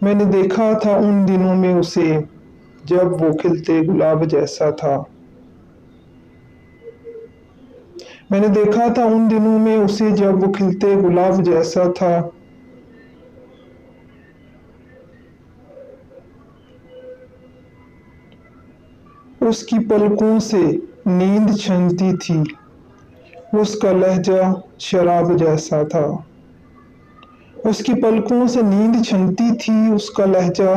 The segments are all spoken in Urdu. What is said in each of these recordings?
میں نے دیکھا تھا ان دنوں میں اسے جب وہ کھلتے گلاب جیسا تھا۔ میں نے دیکھا تھا ان دنوں میں اسے جب وہ کھلتے گلاب جیسا تھا۔ اس کی پلکوں سے نیند چھنتی تھی، اس کا لہجہ شراب جیسا تھا۔ اس کی پلکوں سے نیند چھنتی تھی، اس کا لہجہ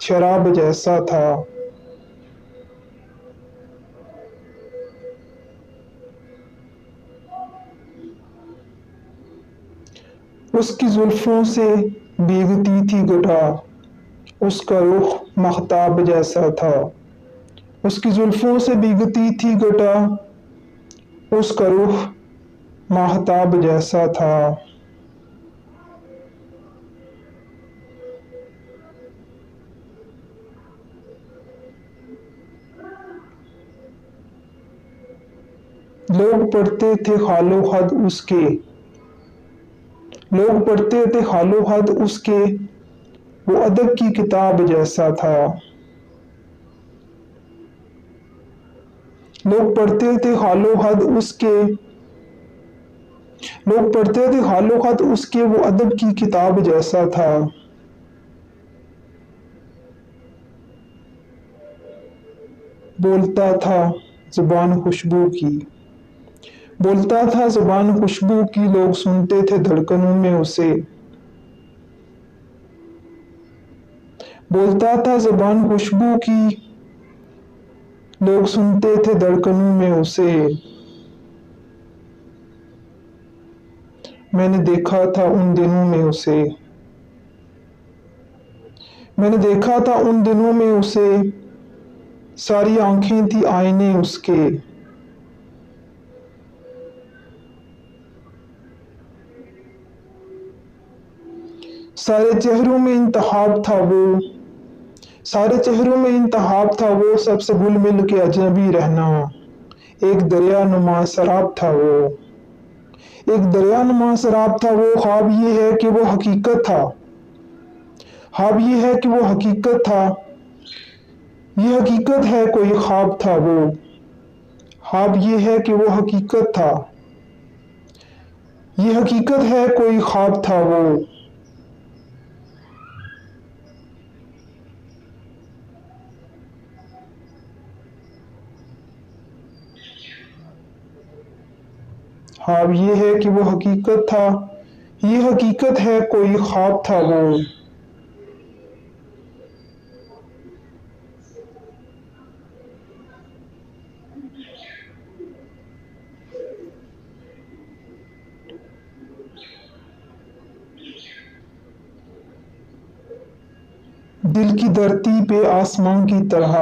شراب جیسا تھا۔ اس کی زلفوں سے بھیگتی تھی گٹا، اس کا رخ ماہتاب جیسا تھا۔ اس کی زلفوں سے بھیگتی تھی گٹا، اس کا رخ ماہتاب جیسا تھا۔ لوگ پڑھتے تھے خال و خط اس کے، لوگ پڑھتے تھے خال و خط اس کے، وہ ادب کی کتاب جیسا تھا۔ لوگ پڑھتے تھے خال و خط اس کے، لوگ پڑھتے تھے خال و خط اس کے، وہ ادب کی کتاب جیسا تھا۔ بولتا تھا زبان خوشبو کی، بولتا تھا زبان خوشبو کی، لوگ سنتے تھے دھڑکنوں میں اسے۔ بولتا تھا زبان خوشبو کی، لوگ سنتے تھے دھڑکنوں میں اسے۔ میں نے دیکھا تھا ان دنوں میں اسے، میں نے دیکھا تھا ان دنوں میں اسے، ساری آنکھیں تھی آئینے اس کے۔ سارے چہروں میں انتخاب تھا وہ، سارے چہروں میں انتخاب تھا وہ، سب سے گل مل کے اجنبی رہنا۔ ایک دریا نما سراب تھا وہ، ایک دریا نما سراب تھا وہ، خواب یہ ہے کہ وہ حقیقت تھا، خواب یہ ہے کہ وہ حقیقت تھا، یہ حقیقت ہے کوئی خواب تھا وہ، خواب یہ ہے کہ وہ حقیقت تھا، یہ حقیقت ہے کوئی خواب تھا وہ۔ خواب یہ ہے کہ وہ حقیقت تھا، یہ حقیقت ہے کوئی خواب تھا وہ۔ دل کی دھرتی پہ آسمان کی طرح،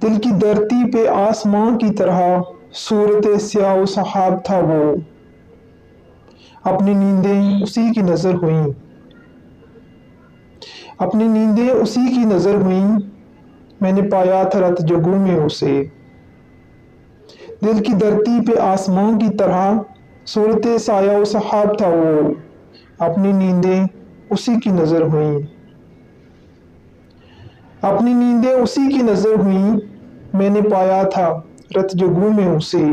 دل کی دھرتی پہ آسمان کی طرح، صورت سیاہ و سحاب تھا وہ۔ اپنی نیندیں اسی کی نظر ہوئیں، اپنی نیندیں اسی کی نظر ہوئیں، میں نے پایا تھا رت جگوں میں اسے۔ دل کی دھرتی پہ آسمان کی طرح، صورت سایہ و سحاب تھا وہ، اپنی نیندیں اسی کی نظر ہوئیں، اپنی نیندیں اسی کی نظر ہوئیں، میں نے پایا تھا رت جگوں میں اسے۔